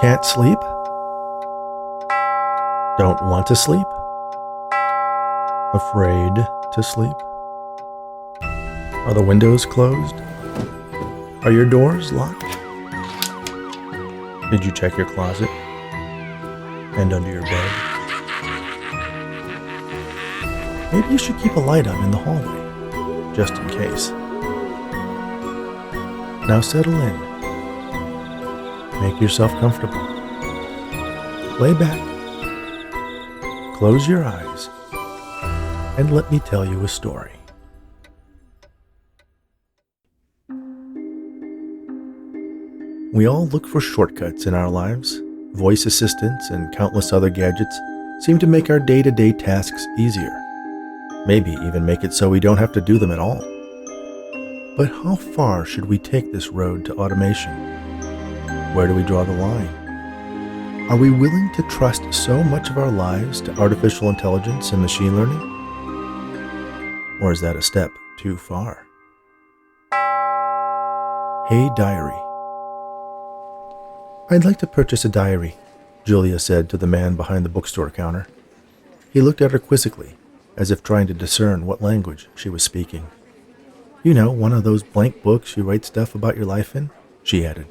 Can't sleep? Don't want to sleep? Afraid to sleep? Are the windows closed? Are your doors locked? Did you check your closet? And under your bed? Maybe you should keep a light on in the hallway, just in case. Now settle in. Make yourself comfortable. Lay back. Close your eyes. And let me tell you a story. We all look for shortcuts in our lives. Voice assistants and countless other gadgets seem to make our day-to-day tasks easier. Maybe even make it so we don't have to do them at all. But how far should we take this road to automation? Where do we draw the line? Are we willing to trust so much of our lives to artificial intelligence and machine learning? Or is that a step too far? Hey, diary. I'd like to purchase a diary, Julia said to the man behind the bookstore counter. He looked at her quizzically, as if trying to discern what language she was speaking. You know, one of those blank books you write stuff about your life in, she added.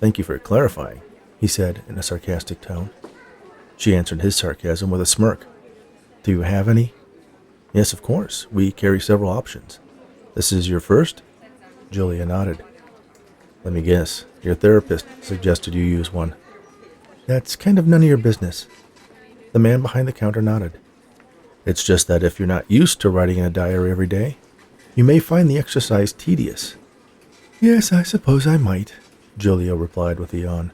Thank you for clarifying, he said in a sarcastic tone. She answered his sarcasm with a smirk. Do you have any? Yes, of course. We carry several options. This is your first? Julia nodded. Let me guess. Your therapist suggested you use one. That's kind of none of your business. The man behind the counter nodded. It's just that if you're not used to writing in a diary every day, you may find the exercise tedious. Yes, I suppose I might, Julia replied with a yawn.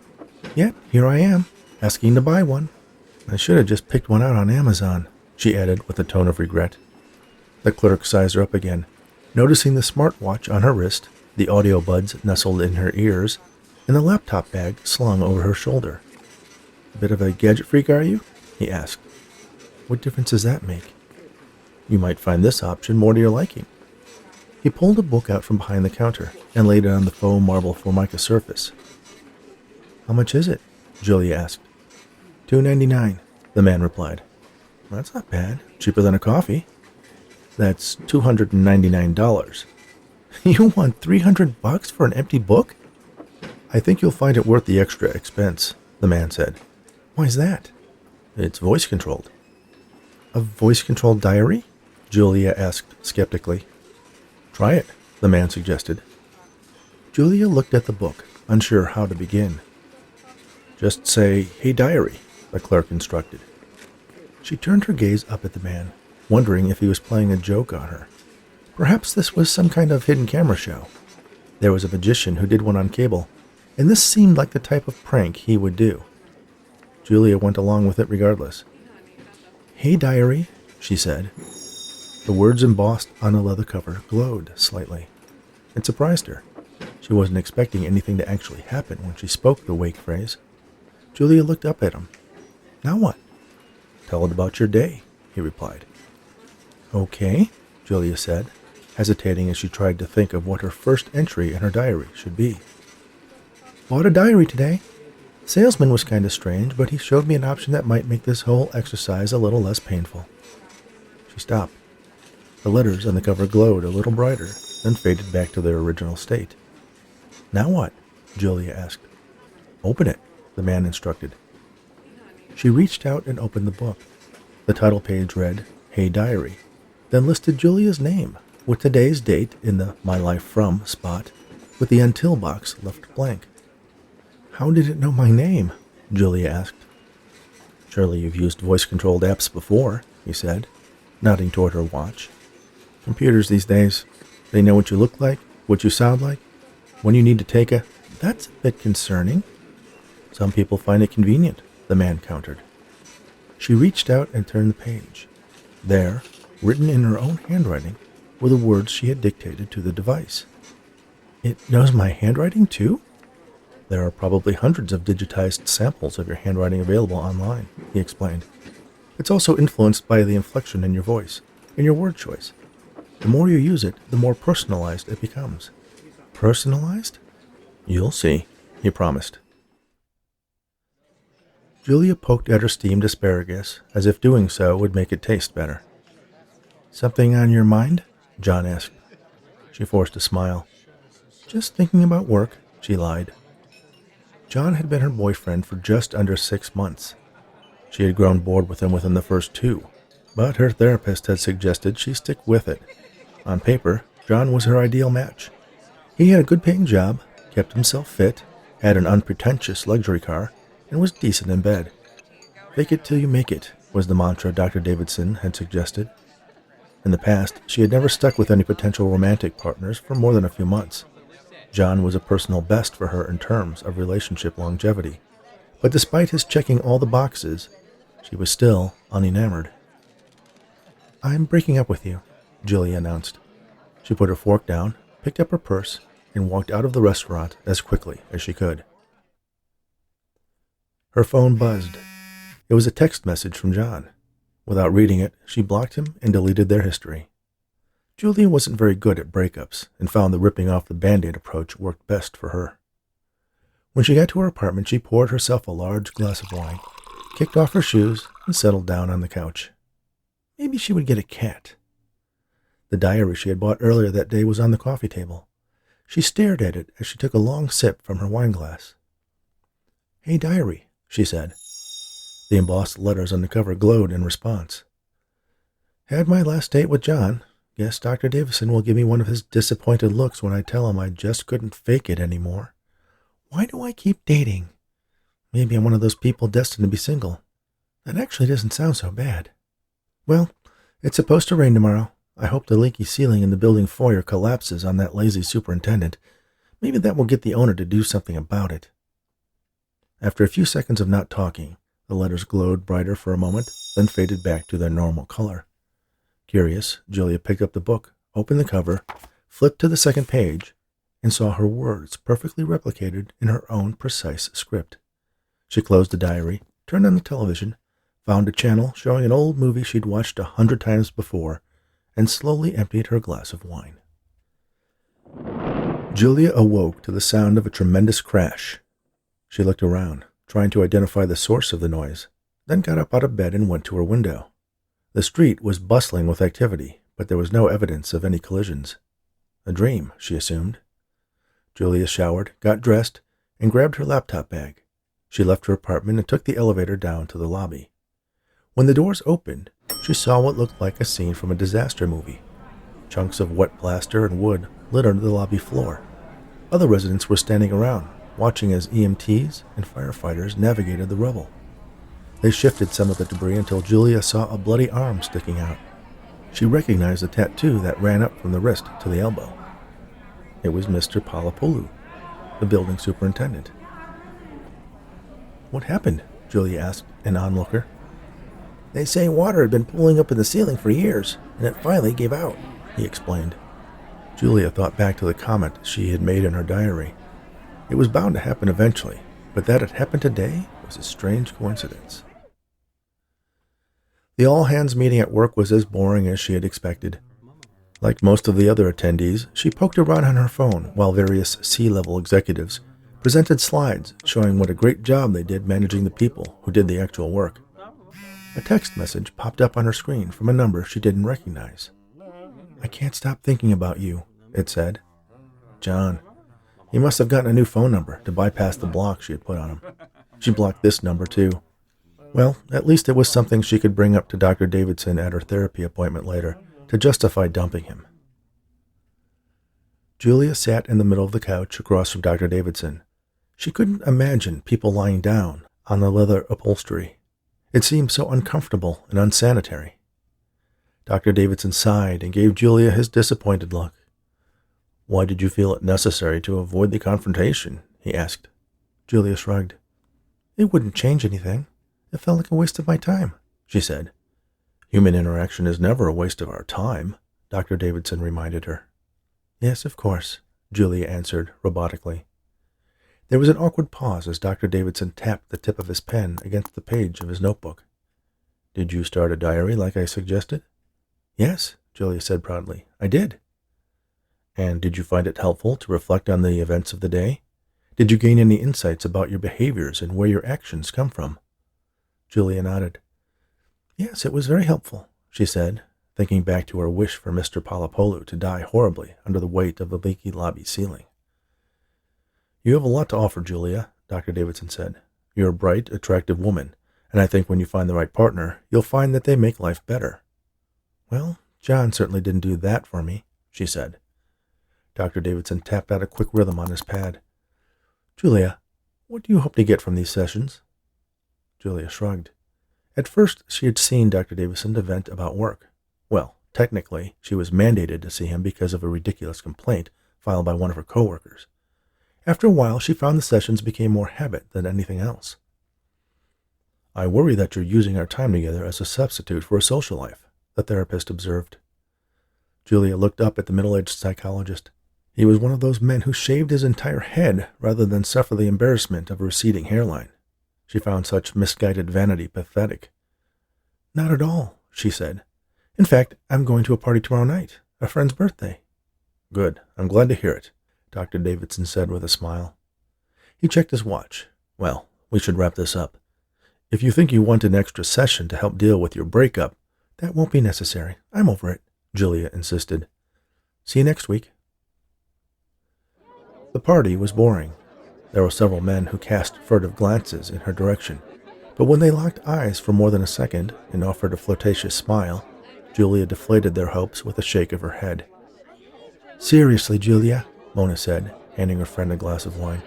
Yep, here I am, asking to buy one. I should have just picked one out on Amazon, she added with a tone of regret. The clerk sized her up again, noticing the smartwatch on her wrist, the audio buds nestled in her ears, and the laptop bag slung over her shoulder. A bit of a gadget freak, are you? He asked. What difference does that make? You might find this option more to your liking. He pulled a book out from behind the counter and laid it on the faux marble formica surface. How much is it? Julia asked. $2.99, the man replied. That's not bad. Cheaper than a coffee. That's $299. You want $300 for an empty book? I think you'll find it worth the extra expense, the man said. Why's that? It's voice-controlled. A voice-controlled diary? Julia asked skeptically. Try it, the man suggested. Julia looked at the book, unsure how to begin. Just say, hey diary, the clerk instructed. She turned her gaze up at the man, wondering if he was playing a joke on her. Perhaps this was some kind of hidden camera show. There was a magician who did one on cable, and this seemed like the type of prank he would do. Julia went along with it regardless. Hey diary, she said. The words embossed on the leather cover glowed slightly. It surprised her. She wasn't expecting anything to actually happen when she spoke the wake phrase. Julia looked up at him. Now what? Tell it about your day, he replied. Okay, Julia said, hesitating as she tried to think of what her first entry in her diary should be. Bought a diary today. Salesman was kind of strange, but he showed me an option that might make this whole exercise a little less painful. She stopped. The letters on the cover glowed a little brighter, then faded back to their original state. Now what? Julia asked. Open it, the man instructed. She reached out and opened the book. The title page read, Hey Diary, then listed Julia's name, with today's date in the My Life From spot, with the Until box left blank. How did it know my name? Julia asked. Surely you've used voice-controlled apps before, he said, nodding toward her watch. Computers these days, they know what you look like, what you sound like, when you need to take a... That's a bit concerning. Some people find it convenient, the man countered. She reached out and turned the page. There, written in her own handwriting, were the words she had dictated to the device. It knows my handwriting, too? There are probably hundreds of digitized samples of your handwriting available online, he explained. It's also influenced by the inflection in your voice and your word choice. The more you use it, the more personalized it becomes. Personalized? You'll see, he promised. Julia poked at her steamed asparagus, as if doing so would make it taste better. Something on your mind? John asked. She forced a smile. Just thinking about work, she lied. John had been her boyfriend for just under 6 months. She had grown bored with him within the first 2, but her therapist had suggested she stick with it. On paper, John was her ideal match. He had a good-paying job, kept himself fit, had an unpretentious luxury car, and was decent in bed. Fake it till you make it was the mantra Dr. Davidson had suggested. In the past, she had never stuck with any potential romantic partners for more than a few months. John was a personal best for her in terms of relationship longevity, but despite his checking all the boxes, she was still unenamored. I'm breaking up with you, Julia announced. She put her fork down, picked up her purse, and walked out of the restaurant as quickly as she could. Her phone buzzed. It was a text message from John. Without reading it, she blocked him and deleted their history. Julia wasn't very good at breakups and found the ripping off the Band-Aid approach worked best for her. When she got to her apartment, she poured herself a large glass of wine, kicked off her shoes, and settled down on the couch. Maybe she would get a cat. The diary she had bought earlier that day was on the coffee table. She stared at it as she took a long sip from her wine glass. Hey, diary, she said. The embossed letters on the cover glowed in response. Had my last date with John. Guess Dr. Davison will give me one of his disappointed looks when I tell him I just couldn't fake it anymore. Why do I keep dating? Maybe I'm one of those people destined to be single. That actually doesn't sound so bad. Well, it's supposed to rain tomorrow. I hope the leaky ceiling in the building foyer collapses on that lazy superintendent. Maybe that will get the owner to do something about it. After a few seconds of not talking, the letters glowed brighter for a moment, then faded back to their normal color. Curious, Julia picked up the book, opened the cover, flipped to the second page, and saw her words perfectly replicated in her own precise script. She closed the diary, turned on the television, found a channel showing an old movie she'd watched 100 times before, and slowly emptied her glass of wine. Julia awoke to the sound of a tremendous crash. She looked around, trying to identify the source of the noise, then got up out of bed and went to her window. The street was bustling with activity, but there was no evidence of any collisions. A dream, she assumed. Julia showered, got dressed, and grabbed her laptop bag. She left her apartment and took the elevator down to the lobby. When the doors opened, she saw what looked like a scene from a disaster movie. Chunks of wet plaster and wood littered the lobby floor. Other residents were standing around, watching as EMTs and firefighters navigated the rubble. They shifted some of the debris until Julia saw a bloody arm sticking out. She recognized the tattoo that ran up from the wrist to the elbow. It was Mr. Palapoulou, the building superintendent. What happened? Julia asked an onlooker. They say water had been pooling up in the ceiling for years, and it finally gave out, he explained. Julia thought back to the comment she had made in her diary. It was bound to happen eventually, but that it happened today was a strange coincidence. The all-hands meeting at work was as boring as she had expected. Like most of the other attendees, she poked around on her phone while various C-level executives presented slides showing what a great job they did managing the people who did the actual work. A text message popped up on her screen from a number she didn't recognize. I can't stop thinking about you, it said. John. He must have gotten a new phone number to bypass the block she had put on him. She blocked this number, too. Well, at least it was something she could bring up to Dr. Davidson at her therapy appointment later to justify dumping him. Julia sat in the middle of the couch across from Dr. Davidson. She couldn't imagine people lying down on the leather upholstery. It seemed so uncomfortable and unsanitary. Dr. Davidson sighed and gave Julia his disappointed look. Why did you feel it necessary to avoid the confrontation? He asked. Julia shrugged. It wouldn't change anything. It felt like a waste of my time, she said. Human interaction is never a waste of our time, Dr. Davidson reminded her. Yes, of course, Julia answered robotically. There was an awkward pause as Dr. Davidson tapped the tip of his pen against the page of his notebook. Did you start a diary like I suggested? Yes, Julia said proudly. I did. And did you find it helpful to reflect on the events of the day? Did you gain any insights about your behaviors and where your actions come from? Julia nodded. Yes, it was very helpful, she said, thinking back to her wish for Mr. Palapolu to die horribly under the weight of the leaky lobby ceiling. You have a lot to offer, Julia, Dr. Davidson said. You're a bright, attractive woman, and I think when you find the right partner, you'll find that they make life better. Well, John certainly didn't do that for me, she said. Dr. Davidson tapped out a quick rhythm on his pad. Julia, what do you hope to get from these sessions? Julia shrugged. At first, she had seen Dr. Davidson to vent about work. Well, technically, she was mandated to see him because of a ridiculous complaint filed by one of her coworkers. After a while, she found the sessions became more habit than anything else. I worry that you're using our time together as a substitute for a social life, the therapist observed. Julia looked up at the middle-aged psychologist. He was one of those men who shaved his entire head rather than suffer the embarrassment of a receding hairline. She found such misguided vanity pathetic. Not at all, she said. In fact, I'm going to a party tomorrow night, a friend's birthday. Good, I'm glad to hear it, Dr. Davidson said with a smile. He checked his watch. Well, we should wrap this up. If you think you want an extra session to help deal with your breakup, that won't be necessary. I'm over it, Julia insisted. See you next week. The party was boring. There were several men who cast furtive glances in her direction, but when they locked eyes for more than a second and offered a flirtatious smile, Julia deflated their hopes with a shake of her head. Seriously, Julia, Mona said, handing her friend a glass of wine.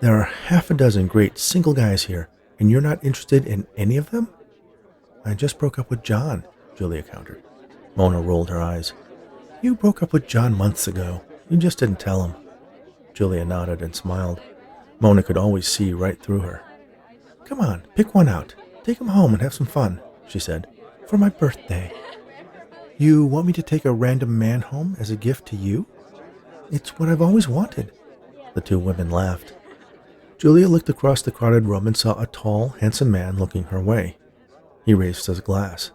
There are half a dozen great single guys here, and you're not interested in any of them? I just broke up with John, Julia countered. Mona rolled her eyes. You broke up with John months ago. You just didn't tell him. Julia nodded and smiled. Mona could always see right through her. Come on, pick one out. Take him home and have some fun, she said. For my birthday. You want me to take a random man home as a gift to you? It's what I've always wanted. The two women laughed. Julia looked across the crowded room and saw a tall, handsome man looking her way. He raised his glass.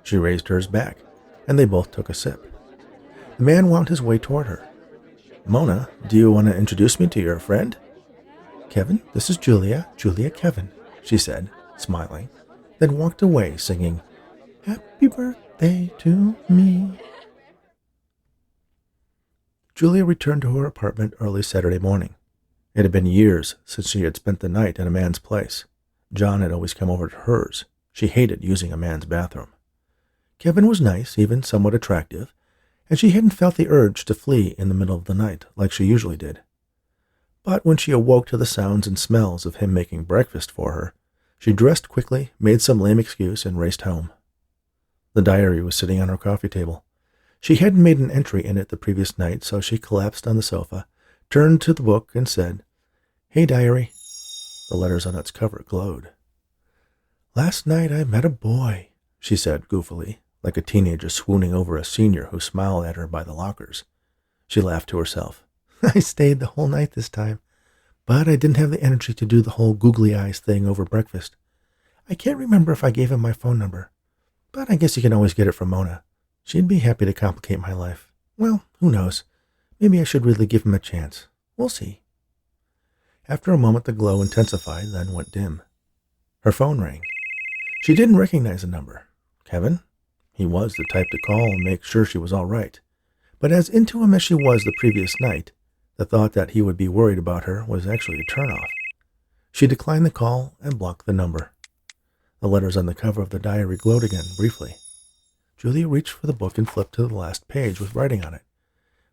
She raised hers back, and they both took a sip. The man wound his way toward her. Mona, do you want to introduce me to your friend? Kevin, this is Julia Kevin, she said, smiling, then walked away singing, Happy birthday to me. Julia returned to her apartment early Saturday morning. It had been years since she had spent the night in a man's place. John had always come over to hers. She hated using a man's bathroom. Kevin was nice, even somewhat attractive, and she hadn't felt the urge to flee in the middle of the night like she usually did. But when she awoke to the sounds and smells of him making breakfast for her, she dressed quickly, made some lame excuse, and raced home. The diary was sitting on her coffee table. She hadn't made an entry in it the previous night, so she collapsed on the sofa, turned to the book, and said, Hey, diary. The letters on its cover glowed. Last night I met a boy, she said goofily, like a teenager swooning over a senior who smiled at her by the lockers. She laughed to herself. I stayed the whole night this time, but I didn't have the energy to do the whole googly eyes thing over breakfast. I can't remember if I gave him my phone number, but I guess you can always get it from Mona. She'd be happy to complicate my life. Well, who knows? Maybe I should really give him a chance. We'll see. After a moment, the glow intensified, then went dim. Her phone rang. She didn't recognize the number. Kevin? He was the type to call and make sure she was all right. But as into him as she was the previous night, the thought that he would be worried about her was actually a turnoff. She declined the call and blocked the number. The letters on the cover of the diary glowed again, briefly. Julia reached for the book and flipped to the last page with writing on it.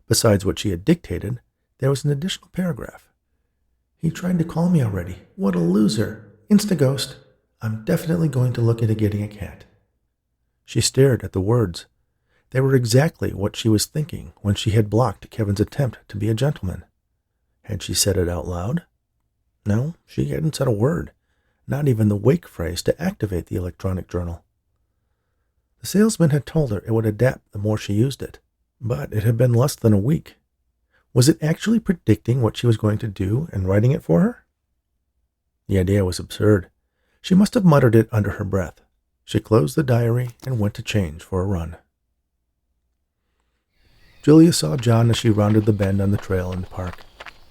Besides what she had dictated, there was an additional paragraph. He tried to call me already. What a loser. Insta-ghost. I'm definitely going to look into getting a cat. She stared at the words. They were exactly what she was thinking when she had blocked Kevin's attempt to be a gentleman. Had she said it out loud? No, she hadn't said a word, not even the wake phrase to activate the electronic journal. The salesman had told her it would adapt the more she used it, but it had been less than a week. Was it actually predicting what she was going to do and writing it for her? The idea was absurd. She must have muttered it under her breath. She closed the diary and went to change for a run. Julia saw John as she rounded the bend on the trail in the park.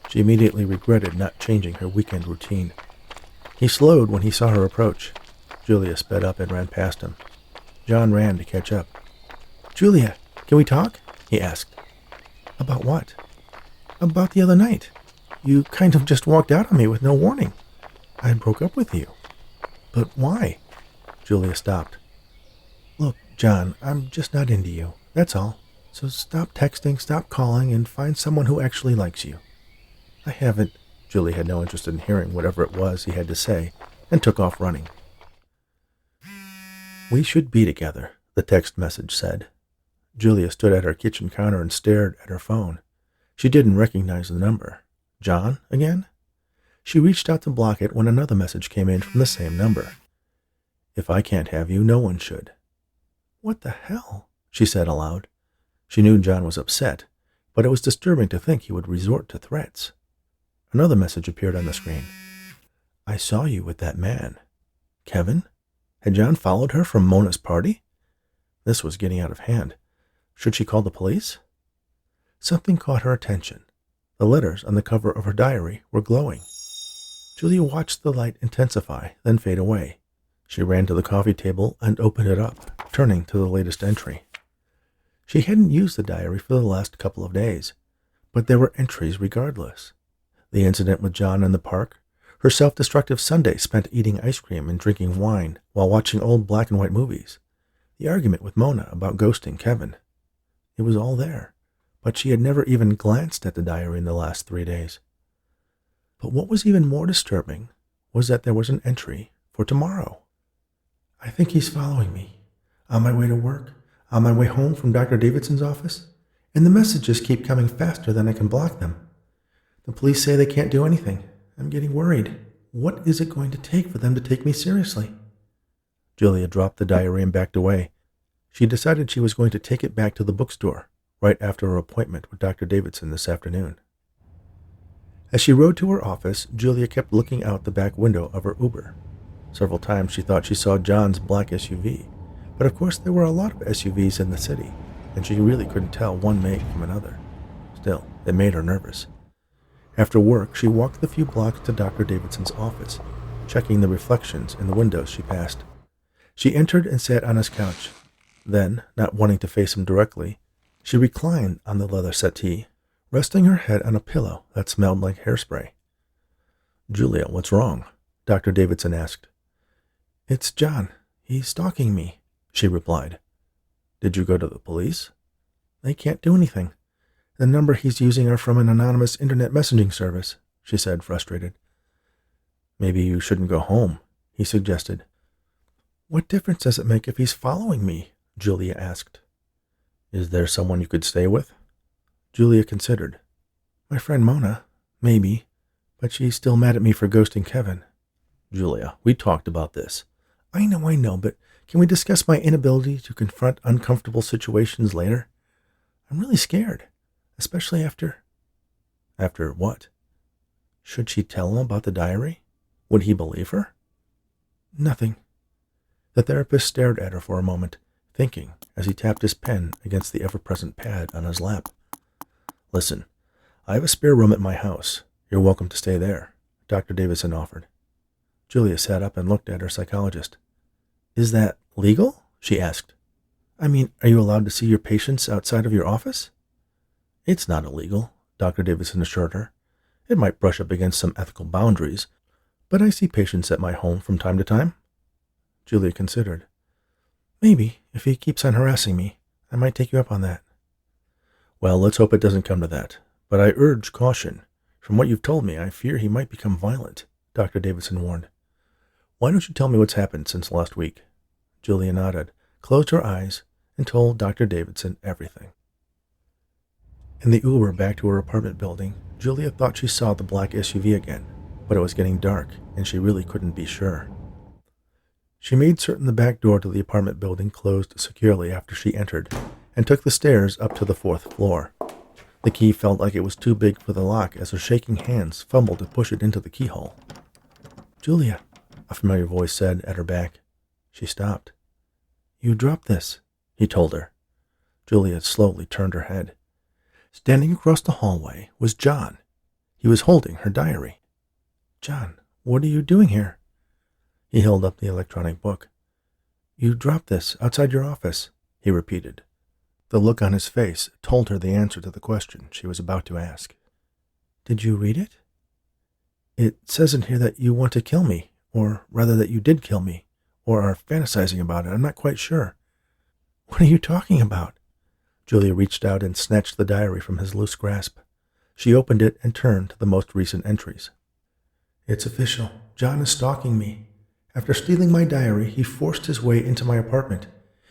She immediately regretted not changing her weekend routine. He slowed when he saw her approach. Julia sped up and ran past him. John ran to catch up. "Julia, can we talk?" he asked. "About what?" "About the other night. You kind of just walked out on me with no warning. I broke up with you." "But why?" Julia stopped. "Look, John, I'm just not into you. That's all. So stop texting, stop calling, and find someone who actually likes you." "I haven't." Julia had no interest in hearing whatever it was he had to say, and took off running. "We should be together," the text message said. Julia stood at her kitchen counter and stared at her phone. She didn't recognize the number. John again? She reached out to block it when another message came in from the same number. "If I can't have you, no one should." "What the hell?" she said aloud. She knew John was upset, but it was disturbing to think he would resort to threats. Another message appeared on the screen. "I saw you with that man." Kevin? Had John followed her from Mona's party? This was getting out of hand. Should she call the police? Something caught her attention. The letters on the cover of her diary were glowing. Julia watched the light intensify, then fade away. She ran to the coffee table and opened it up, turning to the latest entry. She hadn't used the diary for the last couple of days, but there were entries regardless. The incident with John in the park, her self-destructive Sunday spent eating ice cream and drinking wine while watching old black and white movies, the argument with Mona about ghosting Kevin. It was all there, but she had never even glanced at the diary in the last 3 days. But what was even more disturbing was that there was an entry for tomorrow. "I think he's following me. On my way to work, on my way home from Dr. Davidson's office, and the messages keep coming faster than I can block them. The police say they can't do anything. I'm getting worried. What is it going to take for them to take me seriously?" Julia dropped the diary and backed away. She decided she was going to take it back to the bookstore right after her appointment with Dr. Davidson this afternoon. As she rode to her office, Julia kept looking out the back window of her Uber. Several times she thought she saw John's black SUV, but of course there were a lot of SUVs in the city, and she really couldn't tell one make from another. Still, it made her nervous. After work, she walked the few blocks to Dr. Davidson's office, checking the reflections in the windows she passed. She entered and sat on his couch. Then, not wanting to face him directly, she reclined on the leather settee, resting her head on a pillow that smelled like hairspray. "Julia, what's wrong?" Dr. Davidson asked. "It's John. He's stalking me," she replied. "Did you go to the police?" "They can't do anything. The number he's using are from an anonymous internet messaging service," she said, frustrated. "Maybe you shouldn't go home," he suggested. "What difference does it make if he's following me?" Julia asked. "Is there someone you could stay with?" Julia considered. "My friend Mona, maybe, but she's still mad at me for ghosting Kevin." "Julia, we talked about this." I know, but can we discuss my inability to confront uncomfortable situations later? I'm really scared, especially after... After what? Should she tell him about the diary? Would he believe her? Nothing. The therapist stared at her for a moment, thinking as he tapped his pen against the ever-present pad on his lap. "Listen, I have a spare room at my house. You're welcome to stay there," Dr. Davidson offered. Julia sat up and looked at her psychologist. "Is that legal?" she asked. "I mean, are you allowed to see your patients outside of your office?" "It's not illegal," Dr. Davidson assured her. "It might brush up against some ethical boundaries, but I see patients at my home from time to time." Julia considered. "Maybe, if he keeps on harassing me, I might take you up on that." "Well, let's hope it doesn't come to that, but I urge caution. From what you've told me, I fear he might become violent," Dr. Davidson warned. "Why don't you tell me what's happened since last week?" Julia nodded, closed her eyes, and told Dr. Davidson everything. In the Uber back to her apartment building, Julia thought she saw the black SUV again, but it was getting dark, and she really couldn't be sure. She made certain the back door to the apartment building closed securely after she entered, and took the stairs up to the 4th floor. The key felt like it was too big for the lock as her shaking hands fumbled to push it into the keyhole. "Julia," a familiar voice said at her back. She stopped. "You dropped this," he told her. Julia slowly turned her head. Standing across the hallway was John. He was holding her diary. "John, what are you doing here?" He held up the electronic book. You dropped this outside your office, he repeated. The look on his face told her the answer to the question she was about to ask. Did you read it? It says in here that you want to kill me, or rather that you did kill me, or are fantasizing about it. I'm not quite sure. What are you talking about? Julia reached out and snatched the diary from his loose grasp. She opened it and turned to the most recent entries. It's official. John is stalking me. After stealing my diary, he forced his way into my apartment.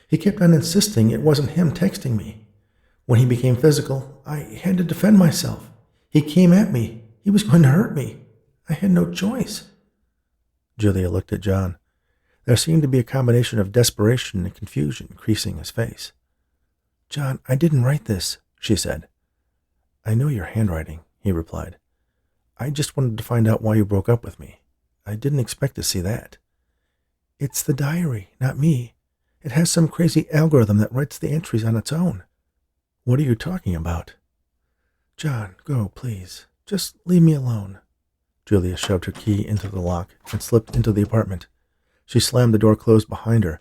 He kept on insisting it wasn't him texting me. When he became physical, I had to defend myself. He came at me. He was going to hurt me. I had no choice. Julia looked at John. There seemed to be a combination of desperation and confusion creasing his face. John, I didn't write this, she said. I know your handwriting, he replied. I just wanted to find out why you broke up with me. I didn't expect to see that. It's the diary, not me. It has some crazy algorithm that writes the entries on its own. What are you talking about? John, go, please. Just leave me alone. Julia shoved her key into the lock and slipped into the apartment. She slammed the door closed behind her,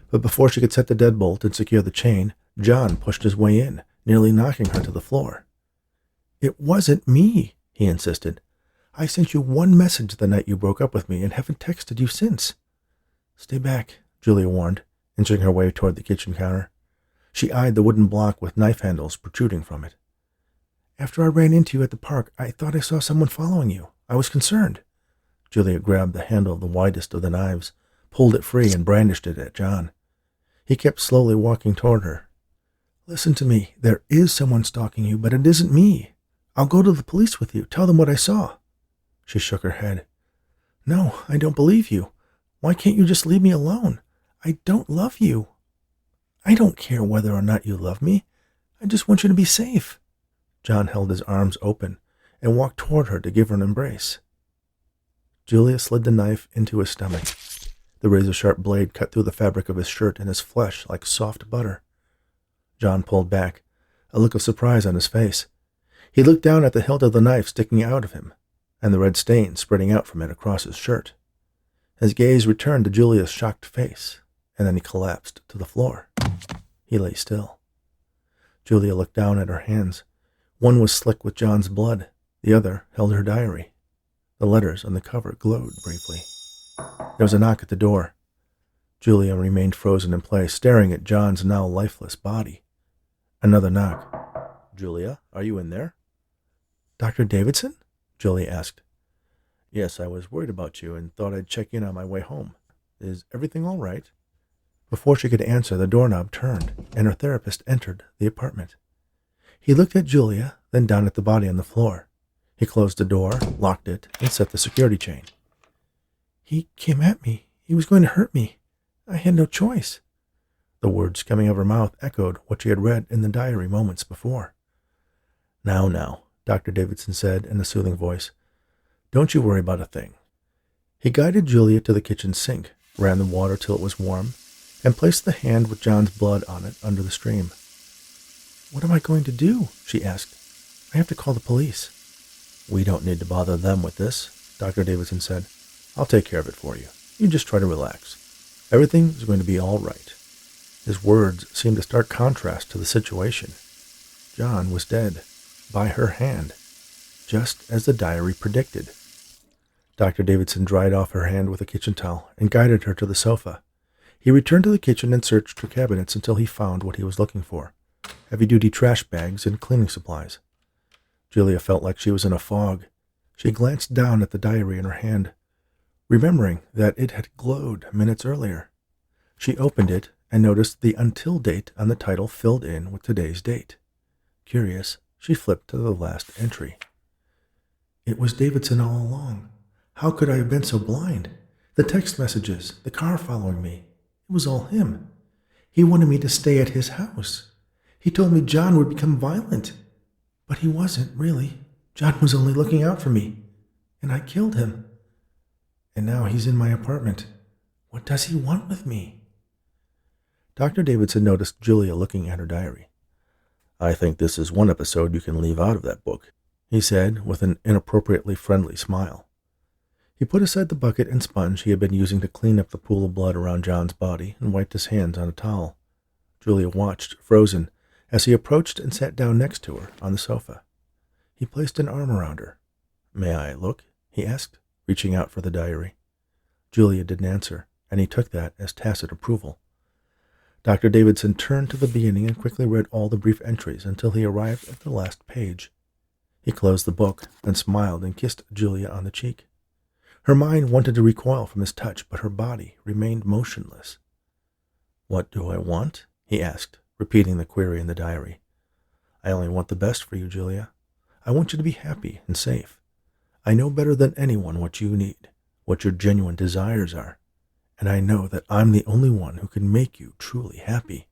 but before she could set the deadbolt and secure the chain, John pushed his way in, nearly knocking her to the floor. It wasn't me, he insisted. I sent you one message the night you broke up with me and haven't texted you since. Stay back, Julia warned, inching her way toward the kitchen counter. She eyed the wooden block with knife handles protruding from it. After I ran into you at the park, I thought I saw someone following you. I was concerned. Julia grabbed the handle of the widest of the knives, pulled it free, and brandished it at John. He kept slowly walking toward her. Listen to me. There is someone stalking you, but it isn't me. I'll go to the police with you. Tell them what I saw. She shook her head. No, I don't believe you. Why can't you just leave me alone? I don't love you. I don't care whether or not you love me. I just want you to be safe. John held his arms open and walked toward her to give her an embrace. Julia slid the knife into his stomach. The razor-sharp blade cut through the fabric of his shirt and his flesh like soft butter. John pulled back, a look of surprise on his face. He looked down at the hilt of the knife sticking out of him, and the red stain spreading out from it across his shirt. His gaze returned to Julia's shocked face, and then he collapsed to the floor. He lay still. Julia looked down at her hands. One was slick with John's blood. The other held her diary. The letters on the cover glowed briefly. There was a knock at the door. Julia remained frozen in place, staring at John's now lifeless body. Another knock. Julia, are you in there? Dr. Davidson? Julia asked. Yes, I was worried about you and thought I'd check in on my way home. Is everything all right? Before she could answer, the doorknob turned, and her therapist entered the apartment. He looked at Julia, then down at the body on the floor. He closed the door, locked it, and set the security chain. He came at me. He was going to hurt me. I had no choice. The words coming out of her mouth echoed what she had read in the diary moments before. Now, Dr. Davidson said in a soothing voice. Don't you worry about a thing. He guided Julia to the kitchen sink, ran the water till it was warm, and placed the hand with John's blood on it under the stream. What am I going to do? She asked. I have to call the police. We don't need to bother them with this, Dr. Davidson said. I'll take care of it for you. You just try to relax. Everything is going to be all right. His words seemed a stark contrast to the situation. John was dead, by her hand, just as the diary predicted. Dr. Davidson dried off her hand with a kitchen towel and guided her to the sofa. He returned to the kitchen and searched her cabinets until he found what he was looking for: heavy-duty trash bags and cleaning supplies. Julia felt like she was in a fog. She glanced down at the diary in her hand, remembering that it had glowed minutes earlier. She opened it and noticed the until date on the title filled in with today's date. Curious, she flipped to the last entry. It was Davidson all along. How could I have been so blind? The text messages, the car following me. It was all him. He wanted me to stay at his house. He told me John would become violent. But he wasn't, really. John was only looking out for me. And I killed him. And now he's in my apartment. What does he want with me? Dr. Davidson noticed Julia looking at her diary. I think this is one episode you can leave out of that book, he said with an inappropriately friendly smile. He put aside the bucket and sponge he had been using to clean up the pool of blood around John's body and wiped his hands on a towel. Julia watched, frozen, as he approached and sat down next to her on the sofa. He placed an arm around her. "May I look?" he asked, reaching out for the diary. Julia didn't answer, and he took that as tacit approval. Dr. Davidson turned to the beginning and quickly read all the brief entries until he arrived at the last page. He closed the book, then smiled and kissed Julia on the cheek. Her mind wanted to recoil from his touch, but her body remained motionless. "What do I want?" he asked, repeating the query in the diary. "I only want the best for you, Julia. I want you to be happy and safe. I know better than anyone what you need, what your genuine desires are, and I know that I'm the only one who can make you truly happy."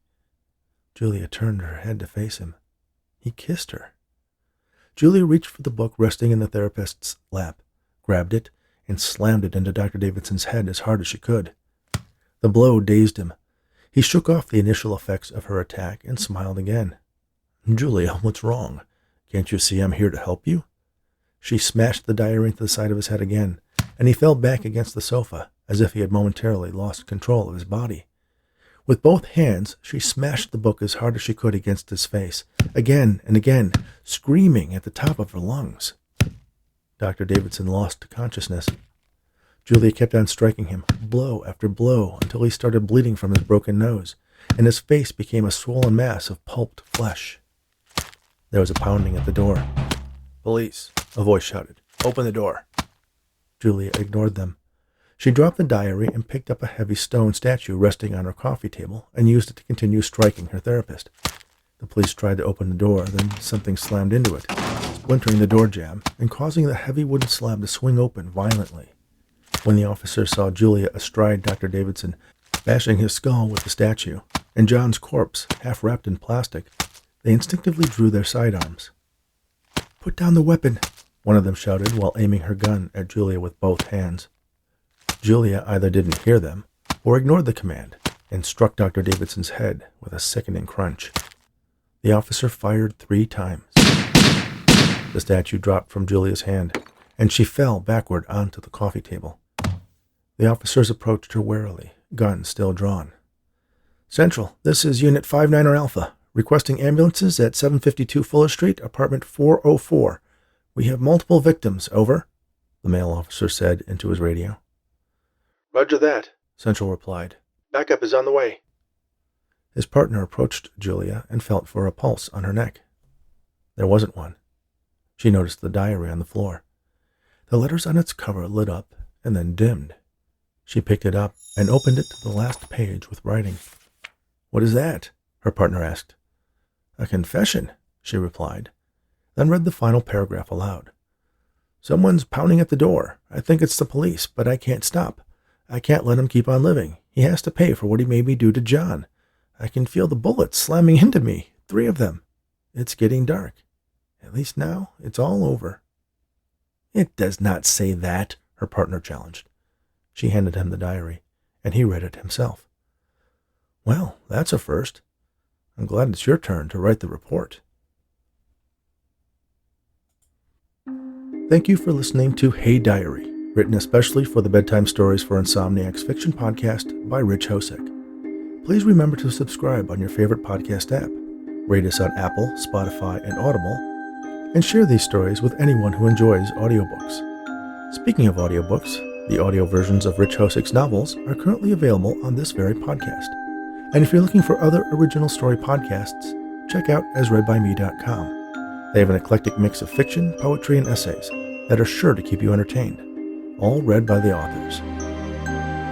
Julia turned her head to face him. He kissed her. Julia reached for the book resting in the therapist's lap, grabbed it, and slammed it into Dr. Davidson's head as hard as she could. The blow dazed him. He shook off the initial effects of her attack and smiled again. "Julia, what's wrong? Can't you see I'm here to help you?" She smashed the diary into the side of his head again, and he fell back against the sofa, as if he had momentarily lost control of his body. With both hands, she smashed the book as hard as she could against his face, again and again, screaming at the top of her lungs. Dr. Davidson lost consciousness. Julia kept on striking him, blow after blow, until he started bleeding from his broken nose, and his face became a swollen mass of pulped flesh. There was a pounding at the door. "Police," a voice shouted. "Open the door." Julia ignored them. She dropped the diary and picked up a heavy stone statue resting on her coffee table and used it to continue striking her therapist. The police tried to open the door, then something slammed into it, splintering the door jamb and causing the heavy wooden slab to swing open violently. When the officers saw Julia astride Dr. Davidson, bashing his skull with the statue, and John's corpse, half wrapped in plastic, they instinctively drew their sidearms. "Put down the weapon," one of them shouted while aiming her gun at Julia with both hands. Julia either didn't hear them or ignored the command and struck Dr. Davidson's head with a sickening crunch. The officer fired 3 times. The statue dropped from Julia's hand, and she fell backward onto the coffee table. The officers approached her warily, guns still drawn. "Central, this is Unit 59 Alpha, requesting ambulances at 752 Fuller Street, apartment 404. We have multiple victims, over," the male officer said into his radio. "Roger that," Central replied. "Backup is on the way." His partner approached Julia and felt for a pulse on her neck. There wasn't one. She noticed the diary on the floor. The letters on its cover lit up and then dimmed. She picked it up and opened it to the last page with writing. "What is that?" her partner asked. "A confession," she replied, then read the final paragraph aloud. "Someone's pounding at the door. I think it's the police, but I can't stop. I can't let him keep on living. He has to pay for what he made me do to John. I can feel the bullets slamming into me, 3 of them. It's getting dark. At least now it's all over." "It does not say that," her partner challenged. She handed him the diary, and he read it himself. "Well, that's a first. I'm glad it's your turn to write the report." Thank you for listening to Hey Diary, written especially for the Bedtime Stories for Insomniacs fiction podcast by Rich Hosek. Please remember to subscribe on your favorite podcast app, rate us on Apple, Spotify, and Audible, and share these stories with anyone who enjoys audiobooks. Speaking of audiobooks, the audio versions of Rich Hosek's novels are currently available on this very podcast. And if you're looking for other original story podcasts, check out asreadbyme.com. They have an eclectic mix of fiction, poetry, and essays that are sure to keep you entertained, all read by the authors.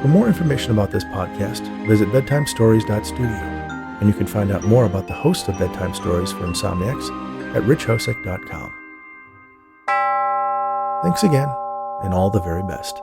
For more information about this podcast, visit bedtimestories.studio, and you can find out more about the host of Bedtime Stories for Insomniacs at richhosek.com. Thanks again, and all the very best.